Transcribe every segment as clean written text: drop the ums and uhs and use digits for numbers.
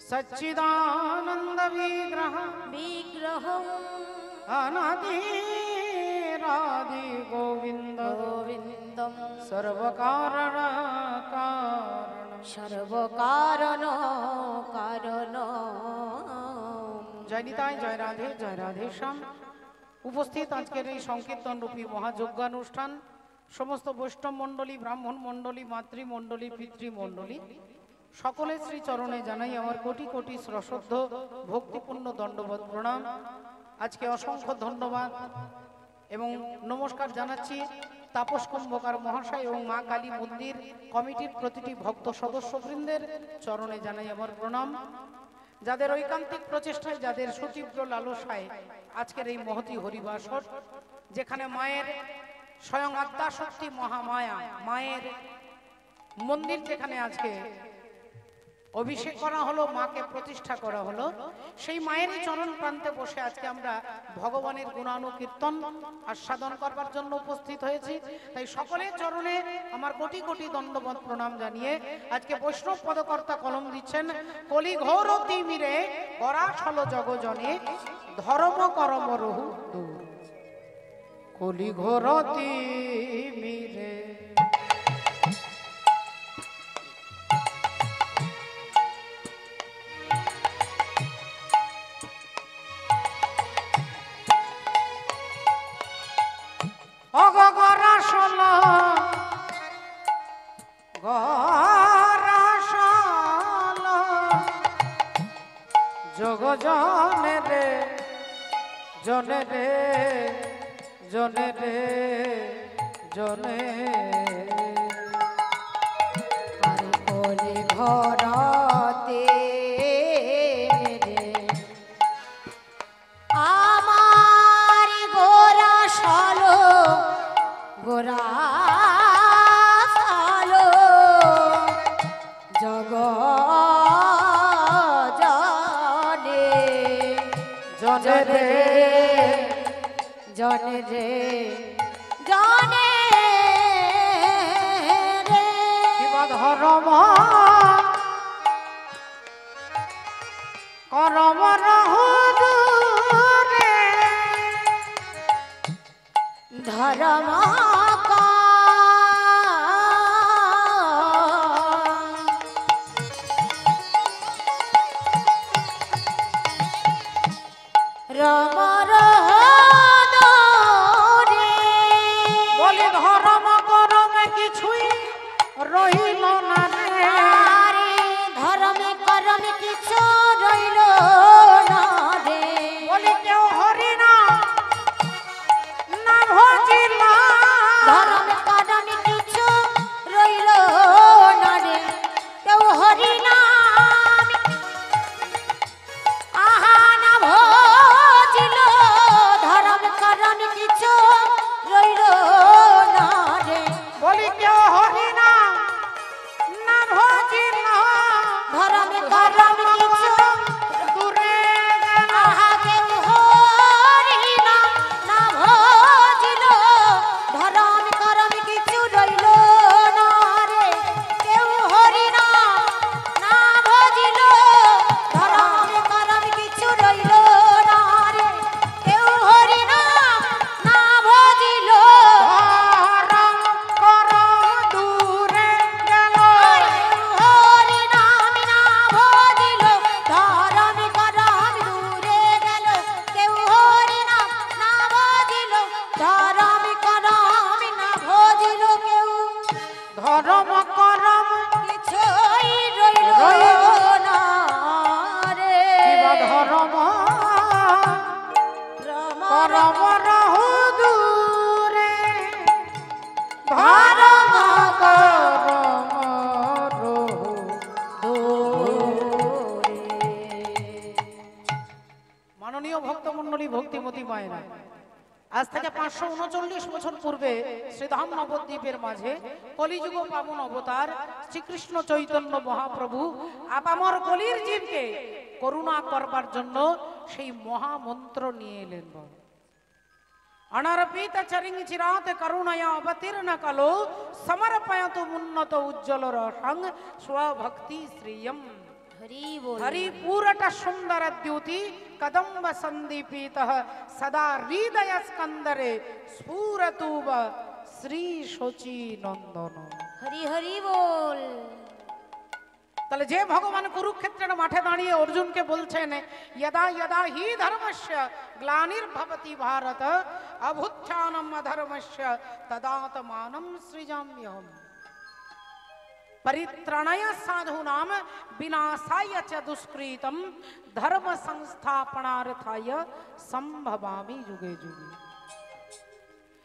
सच्चिदानंद विग्रह अनादिरादि गोविंद गोविंदम सर्वकारण सर्वकारण कारण। जय निताई, जय राधे श्याम। उपस्थित आजकेर এই সংকীর্তন রূপী মহাযজ্ঞানুষ্ঠান সমস্ত বৈষ্ণব মণ্ডলী, ব্রাহ্মণ মণ্ডলী, মাতৃমণ্ডলী, পিতৃমণ্ডলী সকলের শ্রী চরণে জানাই আমার কোটি কোটি শ্রদ্ধ ভক্তিপূর্ণ দণ্ডবত প্রণাম। আজকে অসংখ্য ধন্যবাদ এবং নমস্কার জানাচ্ছি তাপস কুম্ভকার মহাশয় এবং মা কালী মন্দির কমিটির প্রতিটি ভক্ত সদস্যবৃন্দের চরণে জানাই আমার প্রণাম। যাদের ঐকান্তিক প্রচেষ্টায়, যাদের সুতীব্র লালসায় আজকের এই মহতি হরিবাসর, যেখানে মায়ের স্বয়ং আদ্যা শক্তি মহামায়া মায়ের মন্দির যেখানে আজকে অভিষেক করা হলো, মাকে প্রতিষ্ঠা করা হলো, সেই মায়েরই চরণ প্রান্তে বসে আজকে আমরা ভগবানের গুণানুকীর্তন আস্বাদন করবার জন্য উপস্থিত হয়েছি। তাই সকলের চরণে আমার কোটি কোটি দণ্ডবত প্রণাম জানিয়ে আজকে বৈষ্ণব পদকর্তা কলম দিচ্ছেন, কলি ঘোর তিমিরে পরাশল জগজনে ধর্ম করম রহু দূর। কলি ঘোর তিমিরে অগরাসল গরাসল যোগ জনে রে জনে রে জনে রে জনে আর কলি ঘরতে আমার গোরা সালো গোরা সালো জগ জনে জনে রে জনে রে জনে রে কিবা ধর্ম করম রহু দূরে ধর্ম রম বলি ধর্ম করম কিছুই রহিল না রে। ধর্মে করমে কিছু রইল না রে। বলি কেউ হরি না না ভজিল, ধর্মে করমে কিছু রইল না রে। কেউ হরি না আহা না ভজিল, ধর্মে করমে কিছু রইল না রে। বলি কেউ হরি না না ভজিল, ধর্মে করমে কিছু দূরে গেল। আহা কেউ হরি না না ভজিল, ধর্ম করম কিছু রইল না রে। কেউ হরি না না ভজিল, ধর্ম করম কিছু রইল না রে। কেউ হরি না না ভজিল, ধরম করম দূরে গেল। হরি নাম না ভজিল, ধর্ম করম দূরে গেল। কেউ হরি নাম না ভজিল, ধর্ম করম না ভজিল। কেউ ধরম করম কিছুই রইল না রে। কিবা ধরম করম রহু দূরে ধরম করম রহু দূরে। মাননীয় ভক্তমণ্ডলী, ভক্তিমতী মায়েরা, আজ থেকে 539 বছর পূর্বে শ্রীধাম নবদ্বীপের মাঝে কলিযুগ পাবন অবতার শ্রীকৃষ্ণ চৈতন্য মহাপ্রভু আপামর কলির জীবকে করুণা করবার জন্য সেই মহামন্ত্র নিয়ে এলেন। अनर्पित चरिंग चिरात करुणया अवतीर्ण कलो समर्पयतु मुन्नत उज्ज्वल रसंग स्वभक्ति श्रियम। হরি বল हरिपूरट सुंदर द्युति कदम्ब संदीपित सदा हृदय स्कंदरे स्फुरतुब श्री शची नंदन। হরি হরি বল। তাহলে যে ভগবান কুরুক্ষেত্রের মাঠে দাঁড়িয়ে অর্জুনকে বলছেন यदा यदा हि धर्मस्य ग्लानिर्भवति भारत अभुत्थानम् अधर्मस्य तदात्मानं सृजाम्यहम् परित्राणाय साधूनां विनाशाय च दुष्कृतं धर्म संस्थापनार्थाय संभवामि युगे युगे।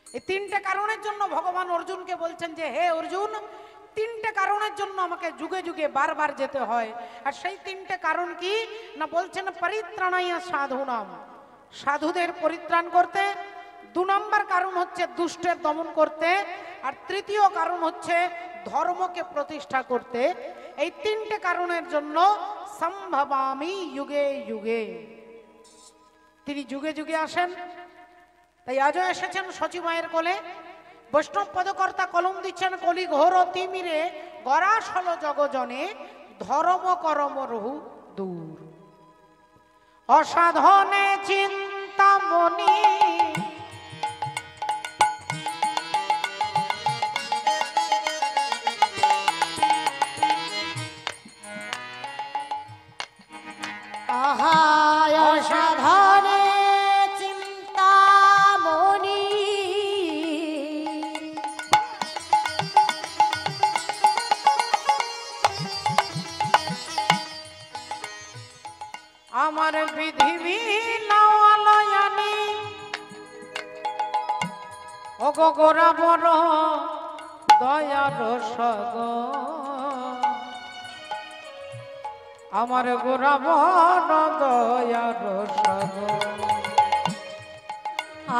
এই তিনটে কারণের জন্য ভগবান অর্জুনকে বলছেন যে হে অর্জুন, তিনটে কারণের জন্য আমাকে যুগে যুগে বারবার যেতে হয়। আর সেই তিনটে কারণ কি না বলছেন পরিত্রাণায় সাধুনাম, সাধুদের পরিত্রাণ করতে। 2 নম্বর কারণ হচ্ছে দুষ্টের দমন করতে। আর তৃতীয় কারণ হচ্ছে ধর্মকে প্রতিষ্ঠা করতে। এই তিনটে কারণের জন্য সম্ভবামি যুগে যুগে, তিনি যুগে যুগে আসেন। তাই আজও এসেছেন সচিমায়ের কোলে। বৈষ্ণব পদকর্তা কলম দিচ্ছেন কলি ঘোর তিমিরে গরাস হল জগজনে ধর্ম করম রহু দূর অসাধনে চিন্তামণি আহায় অসাধনে চিন্তামণি আমার বিধি নয়নি ও গোরা বড় দয়ার সগ আমার গোরা বড় দয়ার সগ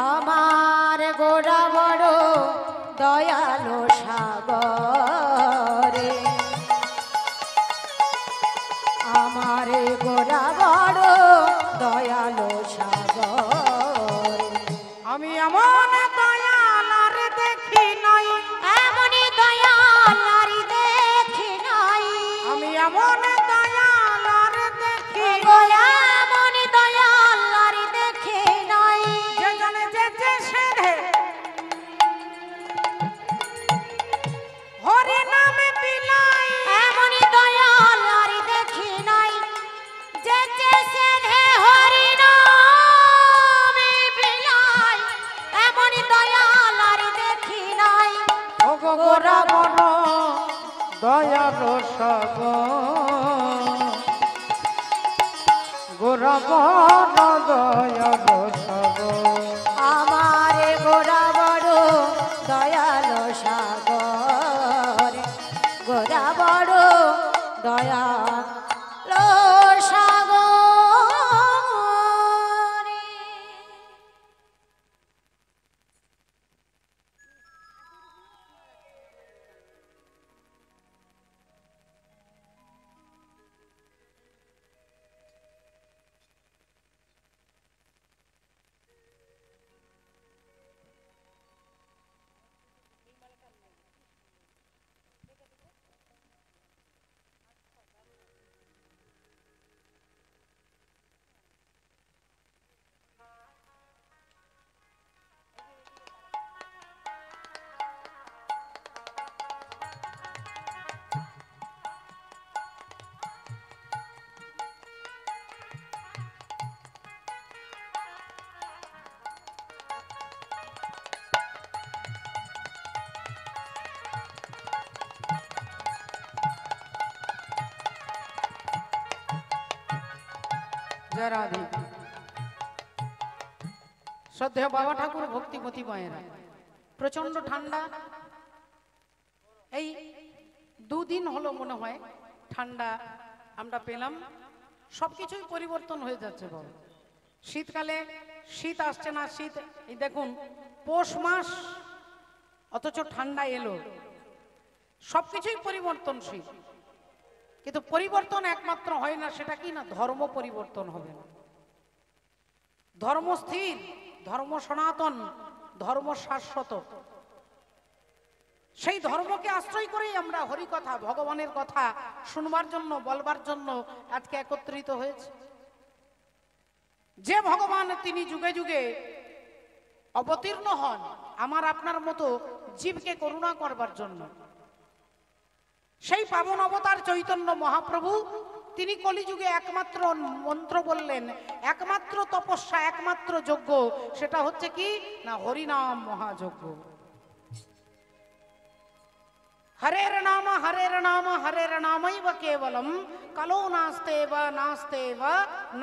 আমার গোরা বড় দয়ালো সাগরে আমার গোরা বড় দয়ালো সাগরে আমি এমন দয়াল আর দেখি নাই এমনই দয়াল নারী দেখি নাই আমি এমন দয়াল আর দেখি এমনই দয়াল নারী দেখি নাই যে জানে যে সেধে হরি নামে বিলাই এমনই দয়াল নারী দেখি নাই যে সেধে হরি নামে বিলাই এমনই দয়াল নারী দেখি নাই ও গোরা বড় দয়ার সগ গোরা বড় দয়ার সগ আমার গোরা বড় দয়ালো সাগর গোরা বড় দয়ালো সাগর। জয় রাধে। শ্রদ্ধেয় বাবা ঠাকুর ভক্তিমতী মায়েরা, প্রচন্ড ঠান্ডা। এই 2 দিন হলো মনে হয় ঠান্ডা আমরা পেলাম। সবকিছুই পরিবর্তন হয়ে যাচ্ছে বাবা। শীতকালে শীত আসছে না, শীত এই দেখুন পৌষ মাস অথচ ঠান্ডা এলো। সবকিছুই পরিবর্তনশীল, কিন্তু পরিবর্তন একমাত্র হয় না, সেটা কি না ধর্ম পরিবর্তন হবে না। ধর্ম স্থির, ধর্ম সনাতন, ধর্ম শাশ্বত। সেই ধর্মকে আশ্রয় করেই আমরা হরি কথা, ভগবানের কথা শুনবার জন্য, বলবার জন্য আজকে একত্রিত হয়েছে। যে ভগবান তিনি যুগে যুগে অবতীর্ণ হন আমার আপনার মতো জীবকে করুণা করবার জন্য, সেই পাবন অবতার চৈতন্য মহাপ্রভু তিনি কলিযুগে একমাত্র মন্ত্র বললেন, একমাত্র তপস্যা, একমাত্র যজ্ঞ, সেটা হচ্ছে কি না হরিনাম মহাযজ্ঞ। হরের নাম হরের নাম হরের নামৈব কেবলম কলো নাস্তেব নাস্তেব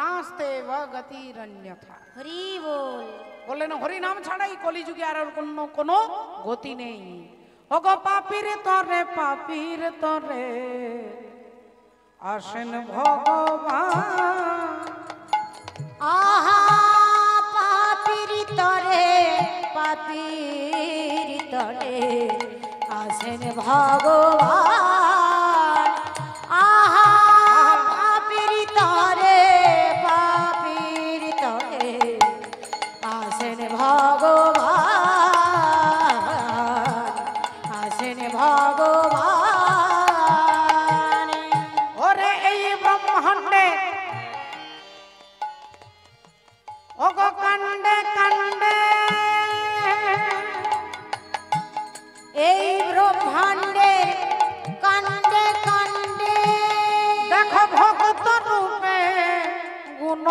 নাস্তেব গতিরন্যথা। হরি বল। বললেন হরি নাম ছাড়াই কলিযুগে আর কোনো গতি নেই। ওগো পাপীর তরে পাপীর তরে আসেন ভগবান। আহা পাপীর তরে পাপীর তরে আসেন ভগবান। আহা পাপীর তরে পাপীর তরে আসেন ভগবান, আসেন ভগবান। ওরে এই ব্রহ্মাণ্ডে ওগো কাণ্ডে কাণ্ডে, এই ব্রহ্মাণ্ডে কাণ্ডে কাণ্ডে দেখো ভক্ত রূপে গুণ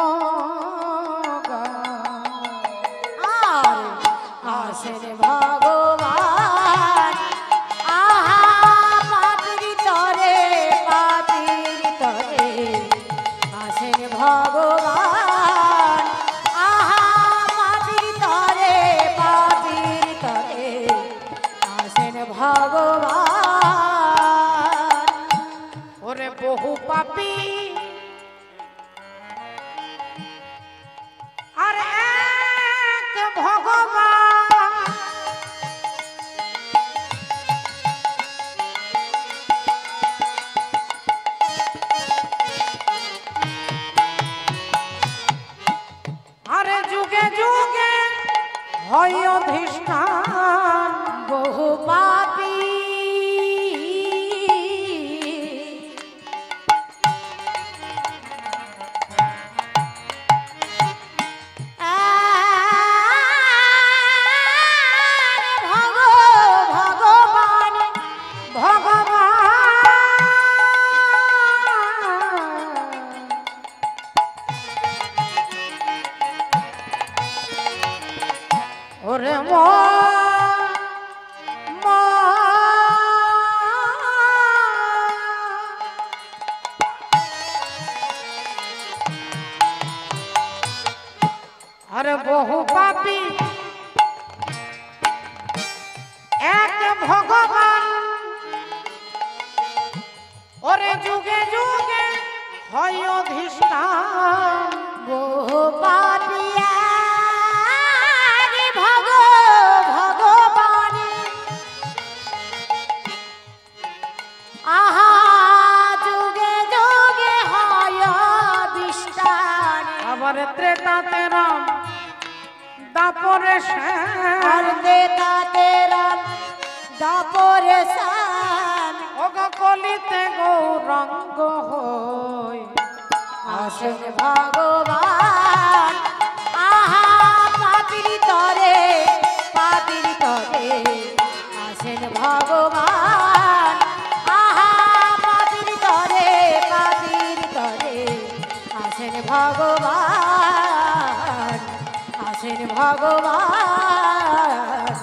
আর আসেন ভগবান। আহা পাপীর তরে পাপীর তরে আসেন ভগবান। আহা পাপীর তরে পাপীর তরে আসেন ভগবান। ওরে বহু পাপী আর এক ভগবান, আরে যুগে যুগে হয় অধিষ্ঠান বহু পাপী ভগবান ভগবান। ওরে মা আরে বহু পাপী এক ভগবান, ওরে যুগে যুগে হয় অধিষ্ঠান। বহু পাপী এক ভগবান। আহা যুগে যুগে হয় বিষ্টান। আবার ত্রেতাতে রাম, দাপরে আর শ্যাম, দেতাতে রাম দাপরে শ্যাম। ওগো কলিতে গৌরাঙ্গ হই আসেন ভগবান। আহা পাপীর তরে পাপীর তরে আসেন ভগবান। আহা পাপীর তরে পাপীর তরে আসেন ভগবান, আসেন ভগবান,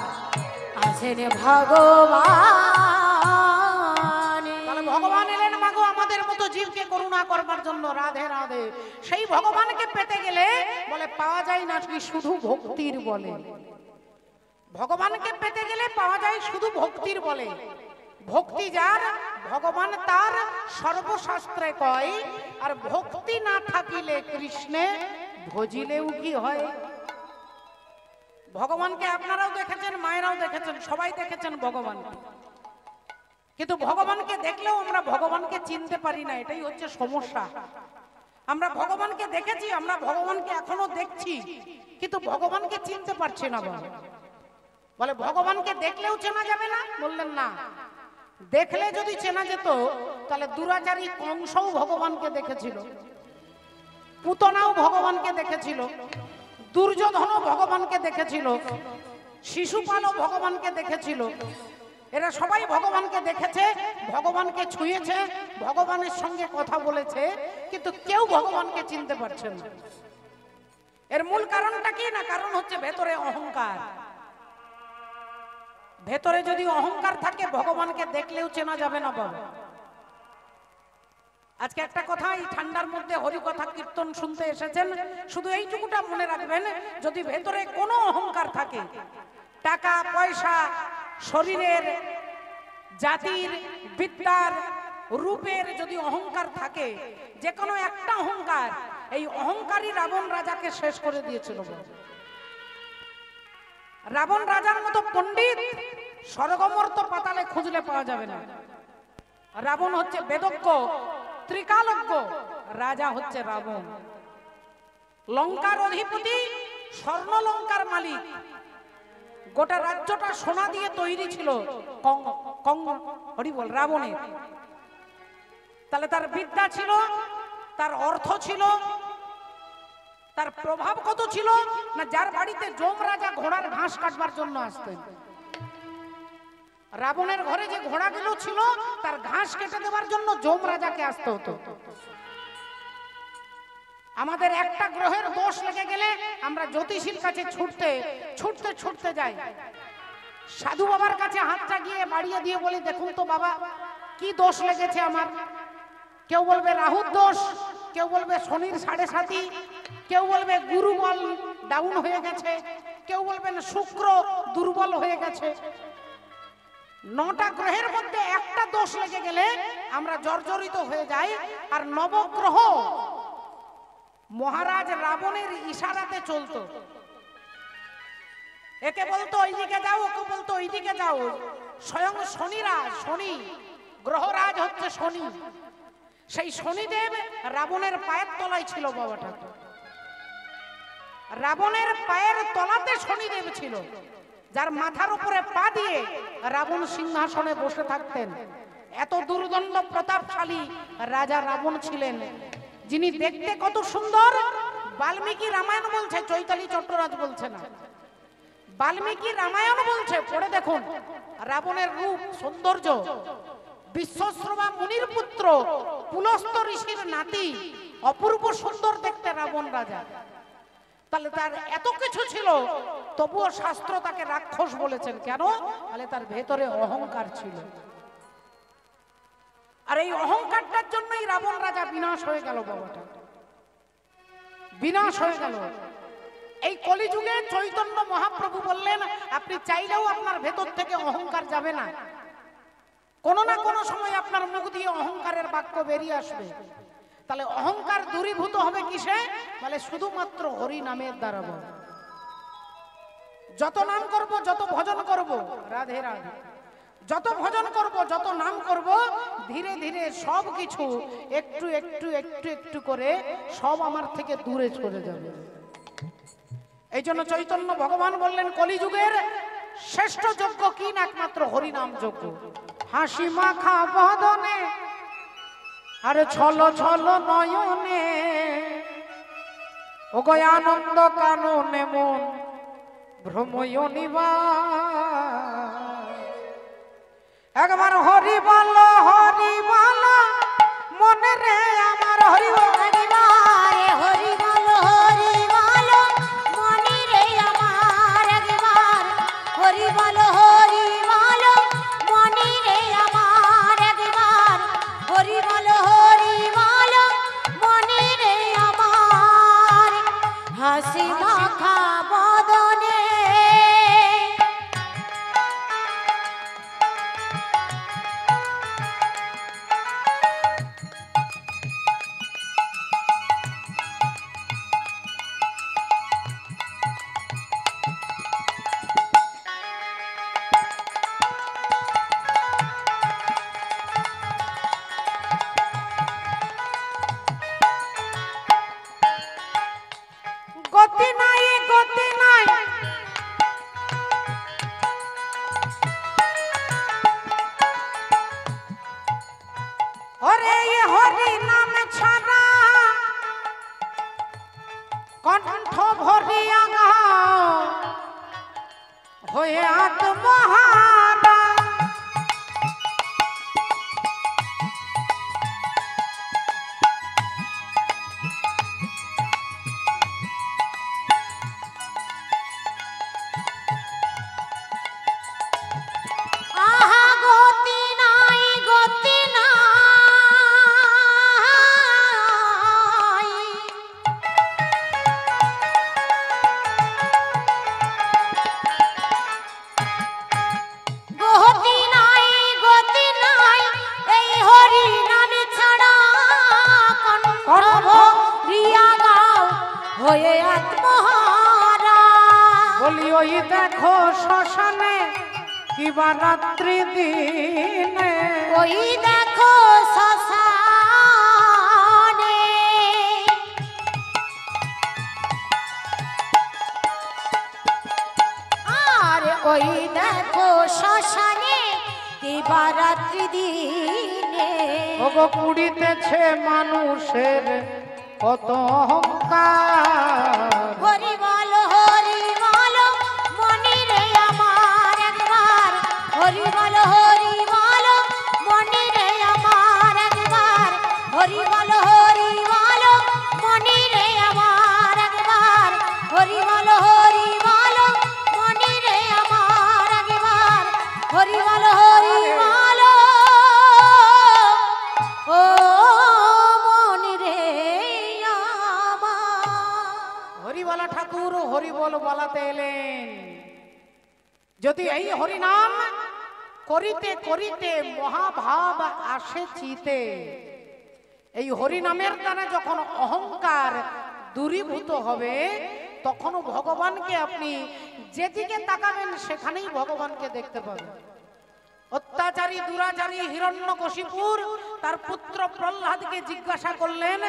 আসেন ভগবান। তাহলে ভগবান এলেন মাগো আমাদের মতো জীবকে করুণা করবার জন্য। রাধে রাধে। সেই ভগবানকে পেতে গেলে বলে পাওয়া যায় না কি শুধু ভক্তির বলে। ভগবানকে পেতে গেলে পাওয়া যায় শুধু ভক্তির বলে। ভক্তি যার ভগবান তার সর্বশাস্ত্রে কয়। আর ভক্তি না থাকিলে কৃষ্ণে ভজিলেও কি হয়। ভগবানকে আপনারাও দেখেছেন, মায়েরাও দেখেছেন, সবাই দেখেছেন ভগবানকে, কিন্তু ভগবানকে দেখলেও আমরা ভগবানকে চিনতে পারি না। এটাই হচ্ছে সমস্যা। আমরা ভগবানকে দেখেছি, আমরা ভগবানকে এখনো দেখছি, কিন্তু ভগবানকে চিনতে পারছি না। বলে ভগবানকে দেখলেও চেনা যাবে না? বললেন না, দেখলে যদি চেনা যেত তাহলে দুরাচারী কংসও ভগবানকে দেখেছিল, পুতনাও ভগবানকে দেখেছিল, দুর্যোধনও ভগবানকে দেখেছিল, শিশুপালও ভগবানকে দেখেছিল। এরা সবাই ভগবানকে দেখেছে, ভগবানকে ছুঁয়েছে, ভগবানের সঙ্গে কথা বলেছে, কিন্তু কেউ ভগবানকে চিনতে পারছে না। এর মূল কারণটা কি? না, কারণ হচ্ছে ভেতরে অহংকার। ভেতরে যদি অহংকার থাকে ভগবানকে দেখলেও চেনা যাবে না বাবা। আজকে একটা কথা, এই ঠান্ডার মধ্যে হরি কথা কীর্তন শুনতে এসেছেন, শুধু এইটুকুটা মনে রাখবেন, যদি ভেতরে কোনো অহংকার থাকে, টাকা পয়সা, শরীরের, জাতির, বিদ্যার, রূপের যদি অহংকার থাকে, যে কোনো একটা অহংকার, এই অহংকারী রাবণ রাজাকে শেষ করে দিয়েছিল। রাবণ রাজার মতো পণ্ডিত স্বর্গমর্ত পাতালে খুঁজলে পাওয়া যাবে না। রাবণ হচ্ছে বেদজ্ঞ, ত্রিকালজ্ঞ, রাজা হচ্ছে রাবণ। লঙ্কার অধিপতি, স্বর্ণ লঙ্কার মালিক, গোটা রাজ্যটা সোনা দিয়ে তৈরি ছিল হরি বল রাবণের। তাহলে তার বিদ্যা ছিল, তার অর্থ ছিল, তার প্রভাব কত ছিল না, যার বাড়িতে যম রাজা ঘোড়ার ঘাস কাটবার জন্য আসতেন, রাবণের ঘরে যে ঘোড়াগুলো ছিল তার ঘাস কেটে দেওয়ার জন্য যম রাজাকে আসতে হতো। আমাদের একটা গ্রহের দোষ লেগে গেলে আমরা জ্যোতিষীর কাছে ছুটতে ছুটতে ছুটতে যাই, সাধু বাবার কাছে হাতটা গিয়ে বাড়িয়ে দিয়ে বলি, দেখুন তো বাবা কি দোষ লেগেছে আমার। কেউ বলবে রাহুর দোষ, কেউ বলবে শনির 7.5, কেউ বলবে গুরু বল ডাউন হয়ে গেছে, কেউ বলবেন শুক্র দুর্বল হয়ে গেছে। 9টা গ্রহের মধ্যে একটা দোষ লেগে গেলে আমরা জর্জরিত হয়ে যাই। আর নবগ্রহ মহারাজ রাবণের ইশারাতে চলতো, একে বলতো ওইদিকে যাও, ওকে বলতো ওইদিকে যাও। স্বয়ং শনিরাজ, শনি গ্রহরাজ হচ্ছে শনি, সেই শনিদেব রাবণের পায়ের তলায় ছিল বাবাটা। রাবণের পায়ের তলাতে শনিদেব ছিল, যার মাথার উপরে পা দিয়ে রাবণ সিংহাসনে বসে থাকতেন। এত দুর্দণ্ড প্রতাপশালী রাজা রাবণ ছিলেন, যিনি দেখতে কত সুন্দর। বাল্মীকি রামায়ণ বলছে, চৈতালি চট্টরাজ বলছে না, বাল্মীকি রামায়ণ বলছে, পড়ে দেখুন রাবণের রূপ সৌন্দর্য। বিশ্বশ্রবা মুনির পুত্র, পুলস্ত ঋষির নাতি, অপূর্ব সুন্দর দেখতে রাবণ রাজা। তাহলে তার এত কিছু ছিল, তবুও শাস্ত্র তাকে রাক্ষস বলেছেন। কেন? তাহলে তার ভেতরে অহংকার ছিল। আর এই অহংকারটার জন্যই রাবণ রাজা বিনাশ হয়ে গেল বাবাটা, বিনাশ হয়ে গেল। এই কলিযুগে চৈতন্য মহাপ্রভু বললেন, আপনি চাইলেও আপনার ভেতর থেকে অহংকার যাবে না, কোনো না কোনো সময় আপনার মুখ দিয়ে অহংকারের বাক্য বেরিয়ে আসবে। তাহলে অহংকার দূরীভূত হবে কিসে? বলে শুধুমাত্র হরি নামের দ্বারা। যত নাম করব, যত ভজন করব, রাধে রাধে, যত ভজন করব, যত নাম করব, ধীরে ধীরে সব কিছু একটু একটু একটু একটু করে সব আমার থেকে দূরে চলে যাবে। এই জন্য চৈতন্য ভগবান বললেন, কলিযুগের শ্রেষ্ঠ যজ্ঞ কি? না একমাত্র হরিনাম যজ্ঞ। হাসি মাখা বদনে আর ছল ছল নয়নে, ও গো আনন্দ কাননে মন ভ্রময় নিবাস। একবার হরি বল মনে রে আমার, হরি একবারে হরি বলো মনে রে আমার, একবার হরি বলো মনে রে আমার, একবার হরি বলো মনে রে আমার। হাসি মাখা বদনে হয়ে আত্মহারা। বলি ওই দেখো শ্মশানে কিবা রাত্রি দিনে, ওই দেখো শ্মশানে, আর ওই দেখো শ্মশানে দিবারাত্রি দিনে। ওগো পুড়িতেছে মানুষের কত অহংকার। হরি বল মনি রে আমার একবার, হরি বল মনি রে আমার একবার, হরি বল মনি রে আমার একবার, হরি বল মনি রে আমার একবার, হরি বল ও মনি রে আমার। হরিবালা ঠাকুর হরিবল বলাতে এলেন। যদি এই হরিনাম করিতে করিতে মহাভাব আসে চিতে, এই হরিনামের দ্বারা যখন অহংকার দূরীভূত হবে, তখন ভগবানকে আপনি যেদিকে তাকাবেন সেখানেই ভগবানকে দেখতে পাবেন। অত্যাচারী দুরাচারী হিরণ্যকশিপুর তার পুত্র প্রহ্লাদকে জিজ্ঞাসা করলেন,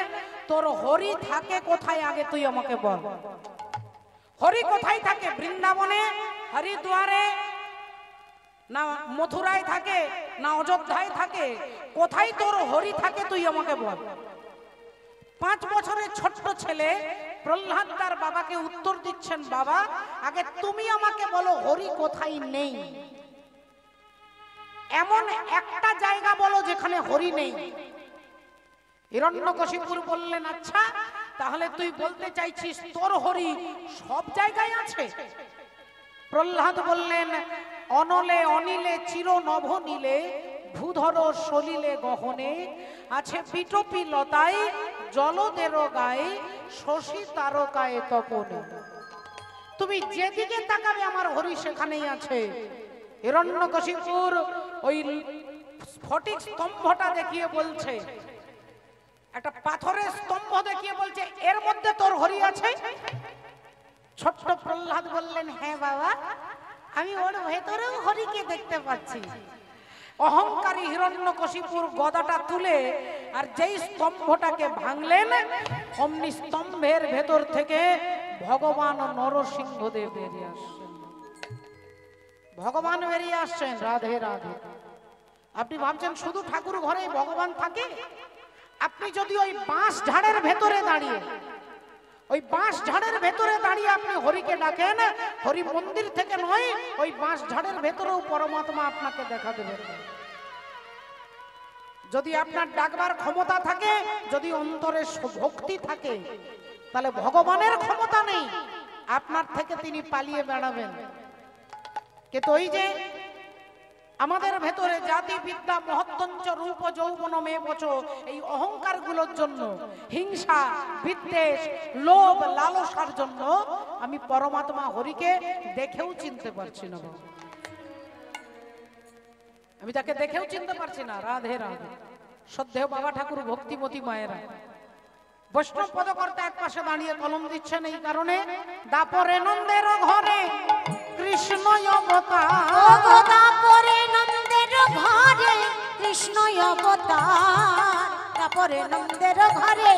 তোর হরি থাকে কোথায়, আগে তুই আমাকে বল। হরি কোথায় থাকে? বৃন্দাবনে, হরিদ্বারে, না মথুরায় থাকে, না অযোধ্যায় থাকে? কোথায় তোর হরি থাকে তুই আমাকে বল। 5 বছরের ছোট্ট ছেলে প্রহ্লাদ তার বাবাকে উত্তর দিচ্ছেন, বাবা আগে তুমি আমাকে বলো হরি কোথায় নেই, এমন একটা জায়গা বলো যেখানে হরি নেই। হিরণ্যকশিপুর বললেন, আচ্ছা তাহলে তুই বলতে চাইছিস তোর হরি সব জায়গায় আছে? প্রহ্লাদ বললেন, অনলে অনিলে চির নভ নীলে, ভূধর সলিলে গহনে, আছে পিটপি লতায় জলদের গায়ে, শশী তারকায় তপনে। তুমি যেদিকে তাকাবে আমার হরি সেখানেই আছে। হিরণ্যকশিপুর ওই স্ফটিক স্তম্ভটা দেখিয়ে বলছে, একটা পাথরের স্তম্ভ দেখিয়ে বলছে, এর মধ্যে তোর হরি আছে? ছোট্ট প্রহ্লাদ বললেন, হ্যাঁ বাবা, আমি ওর ভেতরেও হরিকে দেখতে পাচ্ছি। অহংকারী হিরণ্যকশিপুর গদাটা তুলে আর যেই স্তম্ভটাকে ভাঙলেন, অমনি স্তম্ভের ভেতর থেকে ভগবান নরসিংহদেব বেরিয়ে আসছেন। ভগবান বেরিয়ে আসছেন। রাধে রাধে। আপনি ভাবছেন শুধু ঠাকুর ঘরে ভগবান থাকে? আপনি যদি ওই বাঁশ ঝাড়ের ভেতরে দাঁড়িয়ে, ওই বাঁশ ঝাড়ের ভেতরে দাঁড়িয়ে আপনি হরিকে ডাকেন, হরি মন্দির থেকে নয়, ওই বাঁশ ঝাড়ের ভেতরেও পরমাত্মা আপনাকে দেখা দেবে। যদি আপনার ডাকবার ক্ষমতা থাকে, যদি অন্তরে ভক্তি থাকে, তাহলে ভগবানের ক্ষমতা নেই, আপনার থেকে তিনি পালিয়ে বেড়াবেন। কিন্তু ওই যে আমাদের ভেতরে জাতি বিদ্যা মহত্তঞ্চ রূপ যৌবন মেবচ, এই অহংকার গুলোর জন্য, হিংসা বিদ্বেষ লোভ লালসার জন্য আমি পরমাত্মা হরিকে দেখেও চিনতে পারছি না। আমি তাকে দেখেও চিনতে পারছি না। রাধে রাধে। শ্রদ্ধেয় বাবা ঠাকুর ভক্তিমতী মায়েরা, বৈষ্ণব পদকর্তা এক পাশে দাঁড়িয়ে কলম দিচ্ছেন এই কারণে, দাপরে নন্দের ঘরে কৃষ্ণ অবতার, দাপরে নন্দের ঘরে কৃষ্ণ অবতার, দাপরে নন্দের ঘরে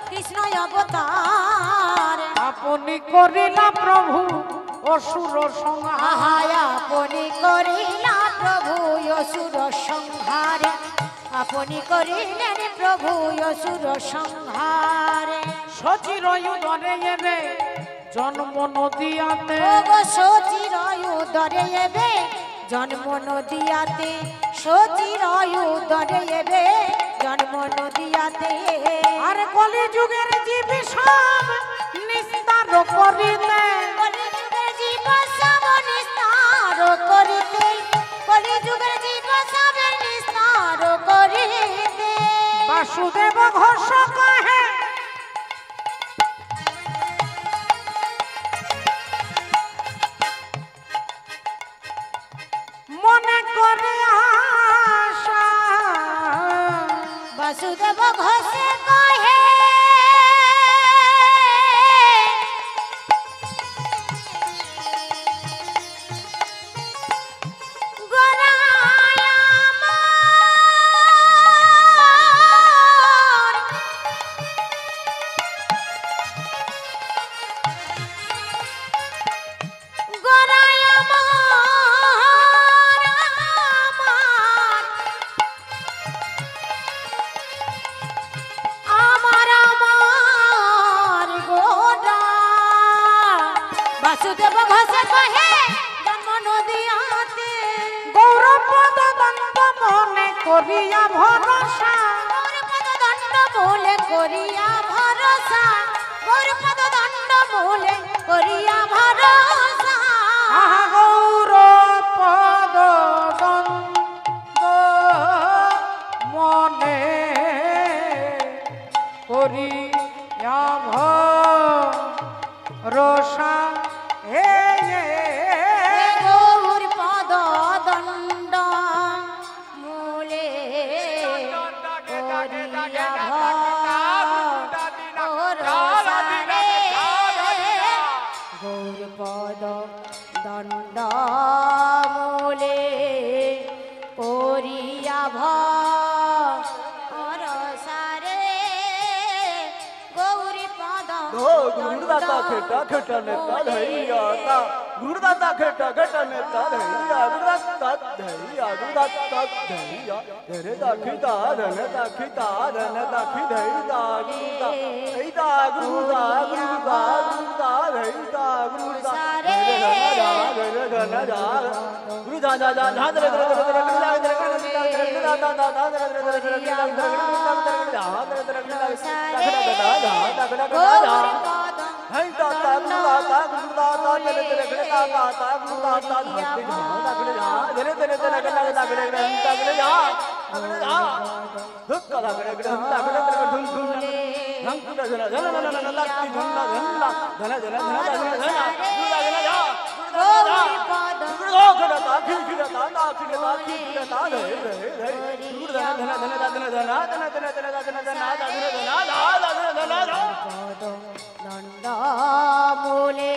কৃষ্ণ অবতার। আপনি করিলা প্রভু অসুর সংহার, আপনি করিলা প্রভু অসুর সংহার, আপনি করিলেন প্রভু অসুর সংহার। সচির উদরে এবে জন্ম নদিয়াতে, সচির উদরে এবে জন্ম নদিয়াতে, সচির উদরে এবে জন্ম নদিয়াতে। আর কলি যুগের জীব সব নিস্তার করিতে, কলি যুগের জীব সব নিস্তার করিতে, কলি যুগের জীব সব নিস্তার করিতে। বাসুদেব ঘোষ কহে মনে করে আশা, বাসুদেব ঘোষ কহে বাসুদেব ঘোষে কহে জন্ম নদিয়াতে গৌরপদ দণ্ড মনে করিয়া ভরসা গৌরপদ দণ্ড মূলে করিয়া ভরসা গৌরপদ দণ্ড মূলে করিয়া ভরসা আহা গৌরপদ দণ্ড মনে করিয়া ভরসা হে গৌর পদ দণ্ড মূলে করিয়া ভরসা রে গৌর পদ দণ্ড মূলে করিয়া ভরসা রে গৌরী পদ गुरुदाता खेटा खेटा नेता धैया ता गुरुदाता खेटा खेटा नेता धैया गुरुदाता धैया गुरुदाता धैया तेरे दाखिता धन दाखिता धैदा गुरुदा धैदा गुरुदा गुरुदा गुरुदा धैदा गुरुदा धन धन जा गुरुदा जा जा जा धरे धरे धरे धरे गुरुदा दा दा दा धरे धरे धरे Hey, da da da da da da tere tere tere da da da da da dhatti dha da gre ja tere tere tere da da gre gre da gre ja dhukka da gre gre da gre tere dhum dhum dhum dhum jana jana jana jana latti jana jana jana jana jana jana jana da gre ja Gauri পদ gro gre da khil da da khil da de de de gru da jana jana jana jana jana jana jana jana jana da gre jana da da jana jana পদ দণ্ড মূলে